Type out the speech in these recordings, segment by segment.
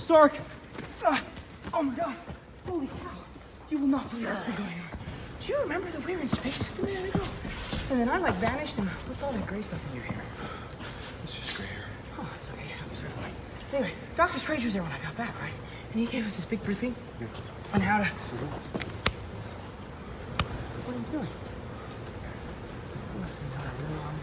Stark. Oh my God. Holy cow. You will not believe what's been going on. Do you remember that we were in space just a minute ago? And then I like vanished and what's all that gray stuff in your hair? It's just gray hair. Oh, it's okay. I'm sorry. Anyway, Dr. Strange was there when I got back, right? And he gave us this big briefing on how to... What are you doing? You must have been doing a really long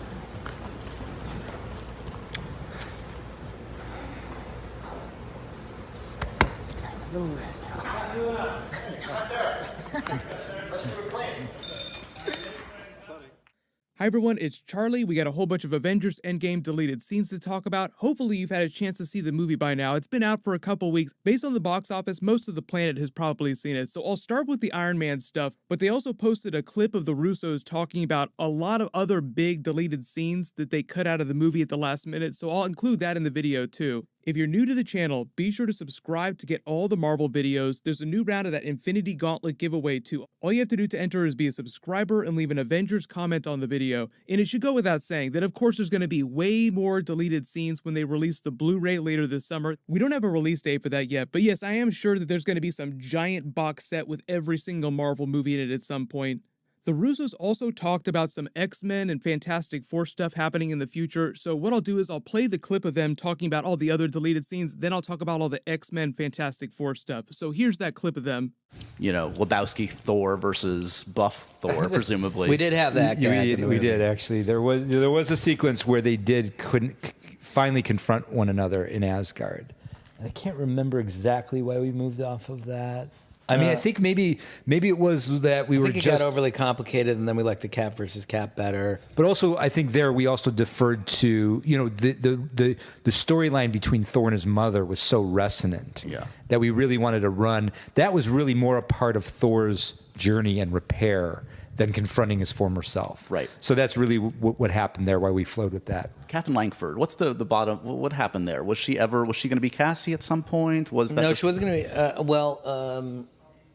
Hi everyone, it's Charlie. We got a whole bunch of Avengers Endgame deleted scenes to talk about. Hopefully you've had a chance to see the movie by now. It's been out for a couple weeks. Based on the box office, most of the planet has probably seen it. So I'll start with the Iron Man stuff, but they also posted a clip of the Russos talking about a lot of other big deleted scenes that they cut out of the movie at the last minute, so I'll include that in the video too. If you're new to the channel, be sure to subscribe to get all the Marvel videos. There's a new round of that Infinity Gauntlet giveaway too. All you have to do to enter is be a subscriber and leave an Avengers comment on the video. And it should go without saying that of course there's going to be way more deleted scenes when they release the Blu-ray later this summer. We don't have a release date for that yet, but yes, I am sure that there's going to be some giant box set with every single Marvel movie in it at some point. The Russos also talked about some X-Men and Fantastic Four stuff happening in the future, so what I'll do is I'll play the clip of them talking about all the other deleted scenes, then I'll talk about all the X-Men Fantastic Four stuff. So here's that clip of them. You know, Lebowski Thor versus Buff Thor, presumably. We did have that. We did actually. There was a sequence where they couldn't finally confront one another in Asgard, and I can't remember exactly why we moved off of that. I mean, I think maybe it was that we were just... got overly complicated, and then we liked the Cap versus Cap better. But also, I think we also deferred to, you know, the storyline between Thor and his mother was so resonant that we really wanted to run. That was really more a part of Thor's journey and repair than confronting his former self. Right. So that's really what happened there, why we flowed with that. Catherine Langford, what's the bottom? What happened there? Was she going to be Cassie at some point? Was that No, she wasn't going to be.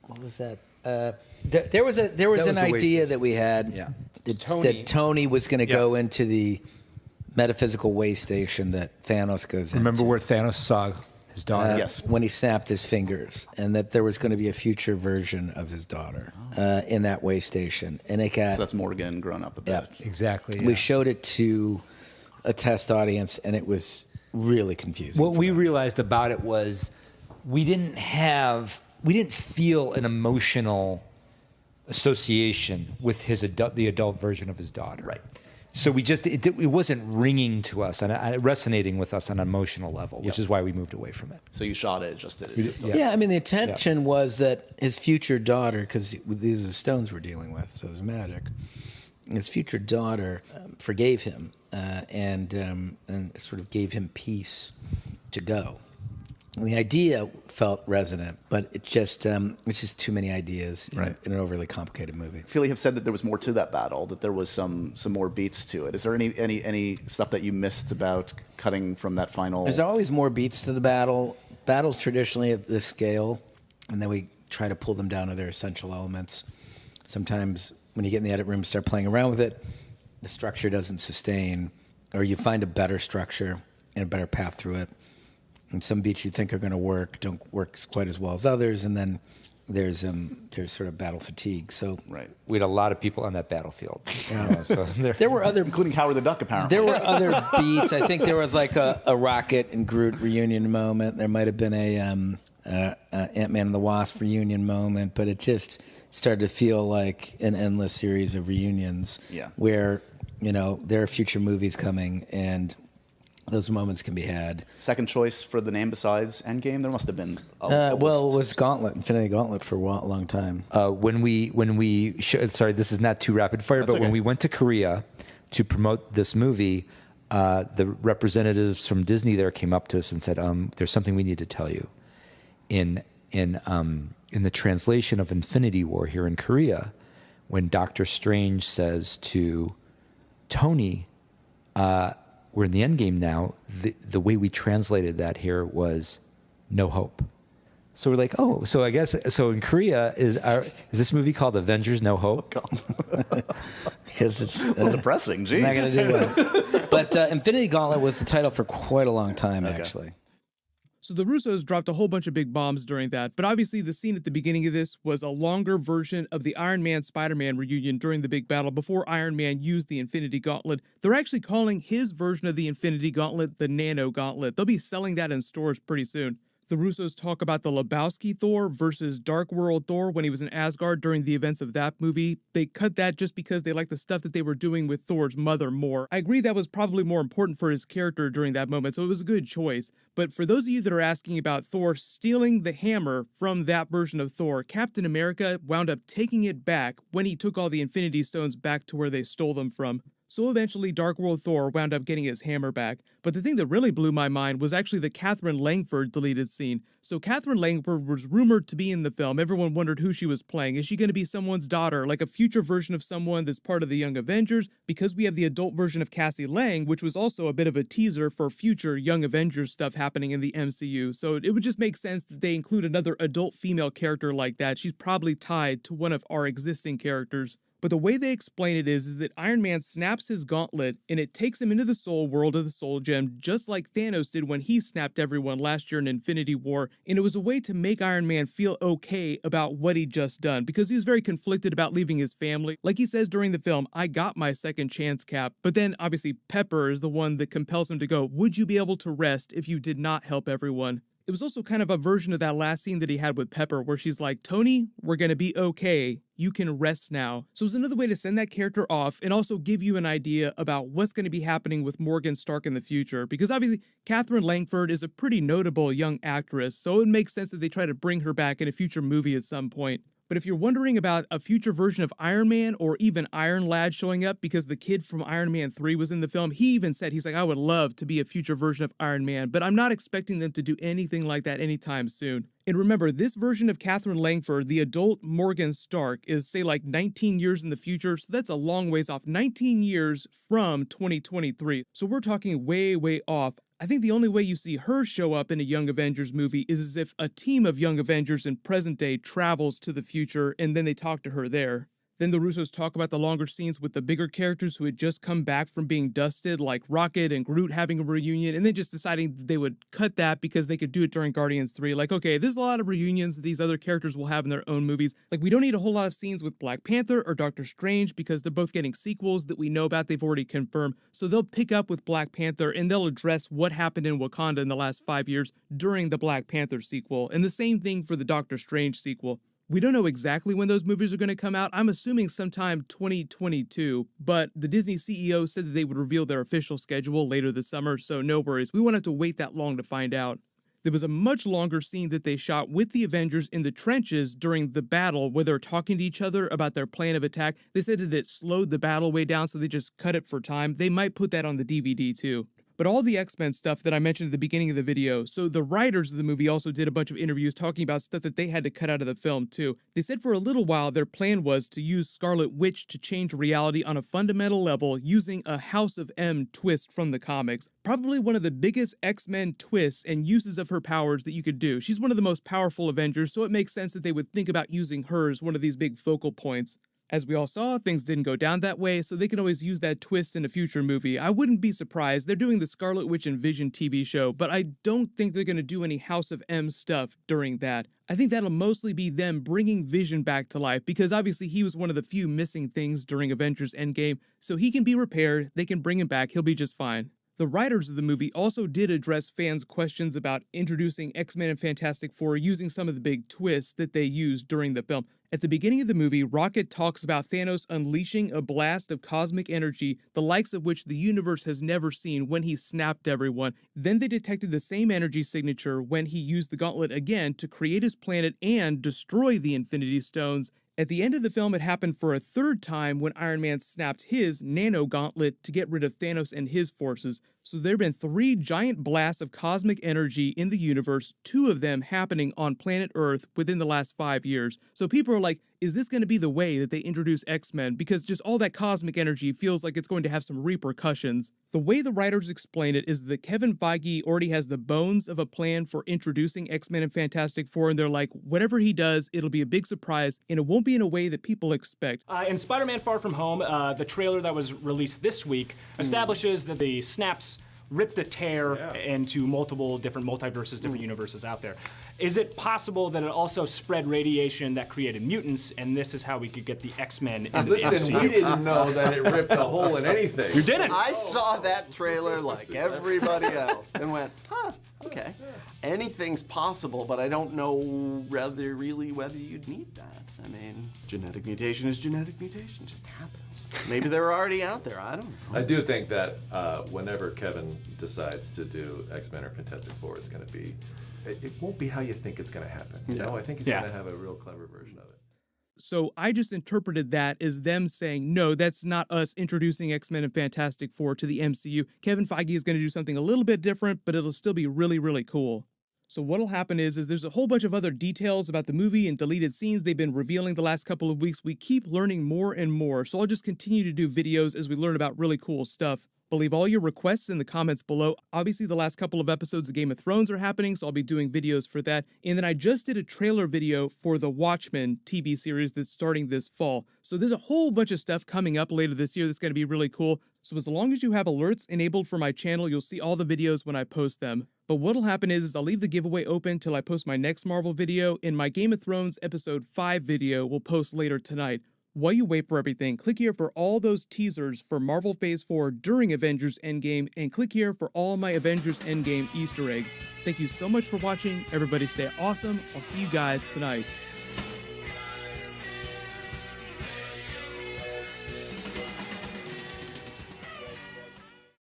What was that? There was an idea that we had that Tony was going to go into the metaphysical way station that Thanos goes into. Remember where Thanos saw his daughter? Yes. When he snapped his fingers, and that there was going to be a future version of his daughter in that way station. And it got... So that's Morgan grown up a bit. Yeah. Exactly. We showed it to a test audience, and it was really confusing. What we realized about it was we didn't feel an emotional association with the adult version of his daughter. Right. So it wasn't ringing to us and resonating with us on an emotional level, which is why we moved away from it. So you shot it, just did it. Yeah, I mean, the intention was that his future daughter, because these are the stones we're dealing with, so it was magic. His future daughter forgave him and sort of gave him peace to go. And the idea felt resonant, but it's just too many ideas in an overly complicated movie. I feel you have said that there was more to that battle, that there was some more beats to it. Is there any stuff that you missed about cutting from that final? There's always more beats to the battle. Battles traditionally at this scale, and then we try to pull them down to their essential elements. Sometimes when you get in the edit room and start playing around with it, the structure doesn't sustain, or you find a better structure and a better path through it. And some beats you think are going to work don't work quite as well as others, and then there's sort of battle fatigue. So we had a lot of people on that battlefield. So there were other, including Howard the Duck, apparently. There were other beats. I think there was like a Rocket and Groot reunion moment. There might have been a Ant-Man and the Wasp reunion moment, but it just started to feel like an endless series of reunions. Where there are future movies coming and those moments can be had. Second choice for the name besides Endgame? There must have been it was Gauntlet, Infinity Gauntlet for a long time. When we sorry, this is not too rapid fire, but when we went to Korea to promote this movie, the representatives from Disney there came up to us and said, "There's something we need to tell you." In the translation of Infinity War here in Korea, when Doctor Strange says to Tony, we're in the endgame now, the way we translated that here was no hope. So we're like, oh, so I guess, so in Korea, is this movie called Avengers No Hope? Because it's depressing, geez. It's not going to do well. But Infinity Gauntlet was the title for quite a long time, actually. So the Russos dropped a whole bunch of big bombs during that, but obviously the scene at the beginning of this was a longer version of the Iron Man Spider-Man reunion during the big battle before Iron Man used the Infinity Gauntlet. They're actually calling his version of the Infinity Gauntlet the Nano Gauntlet. They'll be selling that in stores pretty soon. The Russos talk about the Lebowski Thor versus Dark World Thor when he was in Asgard during the events of that movie. They cut that just because they liked the stuff that they were doing with Thor's mother more. I agree that was probably more important for his character during that moment, so it was a good choice. But for those of you that are asking about Thor stealing the hammer from that version of Thor, Captain America wound up taking it back when he took all the Infinity Stones back to where they stole them from. So eventually, Dark World Thor wound up getting his hammer back. But the thing that really blew my mind was actually the Catherine Langford deleted scene. So Catherine Langford was rumored to be in the film. Everyone wondered who she was playing. Is she going to be someone's daughter, like a future version of someone that's part of the Young Avengers? Because we have the adult version of Cassie Lang, which was also a bit of a teaser for future Young Avengers stuff happening in the MCU. So it would just make sense that they include another adult female character like that. She's probably tied to one of our existing characters. But the way they explain it is that Iron Man snaps his gauntlet and it takes him into the soul world of the Soul Gem, just like Thanos did when he snapped everyone last year in Infinity War. And it was a way to make Iron Man feel okay about what he'd just done, because he was very conflicted about leaving his family. Like he says during the film, I got my second chance, Cap. But then obviously Pepper is the one that compels him to go, would you be able to rest if you did not help everyone? It was also kind of a version of that last scene that he had with Pepper where she's like, Tony, we're gonna be okay. You can rest now. So it's another way to send that character off and also give you an idea about what's going to be happening with Morgan Stark in the future. Because obviously, Catherine Langford is a pretty notable young actress, so it makes sense that they try to bring her back in a future movie at some point. But if you're wondering about a future version of Iron Man or even Iron Lad showing up because the kid from Iron Man 3 was in the film, he even said, he's like, I would love to be a future version of Iron Man, but I'm not expecting them to do anything like that anytime soon. And remember, this version of Catherine Langford, the adult Morgan Stark, is, say, like 19 years in the future, so that's a long ways off. 19 years from 2023. So we're talking way, way off. I think the only way you see her show up in a Young Avengers movie is as if a team of Young Avengers in present day travels to the future and then they talk to her there. Then the Russos talk about the longer scenes with the bigger characters who had just come back from being dusted, like Rocket and Groot having a reunion, and then just deciding they would cut that because they could do it during Guardians 3. Like, okay, there's a lot of reunions that these other characters will have in their own movies. Like, we don't need a whole lot of scenes with Black Panther or Doctor Strange because they're both getting sequels that we know about, they've already confirmed. So they'll pick up with Black Panther and they'll address what happened in Wakanda in the last 5 years during the Black Panther sequel. And the same thing for the Doctor Strange sequel. We don't know exactly when those movies are going to come out. I'm assuming sometime 2022, but the Disney CEO said that they would reveal their official schedule later this summer, so no worries. We won't have to wait that long to find out. There was a much longer scene that they shot with the Avengers in the trenches during the battle where they're talking to each other about their plan of attack. They said that it slowed the battle way down, so they just cut it for time. They might put that on the DVD too. But all the X-Men stuff that I mentioned at the beginning of the video, so the writers of the movie also did a bunch of interviews talking about stuff that they had to cut out of the film too. They said for a little while their plan was to use Scarlet Witch to change reality on a fundamental level using a House of M twist from the comics. Probably one of the biggest X-Men twists and uses of her powers that you could do. She's one of the most powerful Avengers, so it makes sense that they would think about using her as one of these big focal points. As we all saw, things didn't go down that way, so they can always use that twist in a future movie. I wouldn't be surprised. They're doing the Scarlet Witch and Vision TV show, but I don't think they're going to do any House of M stuff during that. I think that'll mostly be them bringing Vision back to life, because obviously he was one of the few missing things during Avengers Endgame, so he can be repaired, they can bring him back, he'll be just fine. The writers of the movie also did address fans' questions about introducing X-Men and Fantastic Four using some of the big twists that they used during the film. At the beginning of the movie, Rocket talks about Thanos unleashing a blast of cosmic energy, the likes of which the universe has never seen when he snapped everyone. Then they detected the same energy signature when he used the gauntlet again to create his planet and destroy the Infinity Stones. At the end of the film, it happened for a third time when Iron Man snapped his nano gauntlet to get rid of Thanos and his forces. So there have been 3 giant blasts of cosmic energy in the universe, 2 of them happening on planet Earth within the last 5 years. So people are like, is this going to be the way that they introduce X-Men? Because just all that cosmic energy feels like it's going to have some repercussions. The way the writers explain it is that Kevin Feige already has the bones of a plan for introducing X-Men and Fantastic Four, and they're like, whatever he does, it'll be a big surprise, and it won't be in a way that people expect. In Spider-Man Far From Home, the trailer that was released this week establishes that the snaps ripped a tear into multiple different multiverses, different universes out there. Is it possible that it also spread radiation that created mutants, and this is how we could get the X-Men into the Listen, MCU? we didn't know that it ripped a hole in anything. You didn't? I saw that trailer like everybody else and went, huh, okay. Anything's possible, but I don't know whether you'd need that. I mean, genetic mutation is genetic mutation, just happens. Maybe they're already out there, I don't know. I do think that whenever Kevin decides to do X-Men or Fantastic Four, it's going to be, it won't be how you think it's going to happen. You know, I think he's going to have a real clever version of it. So I just interpreted that as them saying, no, that's not us introducing X-Men and Fantastic Four to the MCU. Kevin Feige is going to do something a little bit different, but it'll still be really, really cool. So what'll happen is there's a whole bunch of other details about the movie and deleted scenes they've been revealing the last couple of weeks. We keep learning more and more, so I'll just continue to do videos as we learn about really cool stuff. But leave all your requests in the comments below. Obviously, the last couple of episodes of Game of Thrones are happening, so I'll be doing videos for that. And then I just did a trailer video for the Watchmen TV series that's starting this fall. So there's a whole bunch of stuff coming up later this year that's going to be really cool. So as long as you have alerts enabled for my channel, you'll see all the videos when I post them. But what'll happen is I'll leave the giveaway open till I post my next Marvel video, and my Game of Thrones Episode 5 video will post later tonight. While you wait for everything, click here for all those teasers for Marvel Phase 4 during Avengers Endgame, and click here for all my Avengers Endgame Easter eggs. Thank you so much for watching. Everybody stay awesome. I'll see you guys tonight.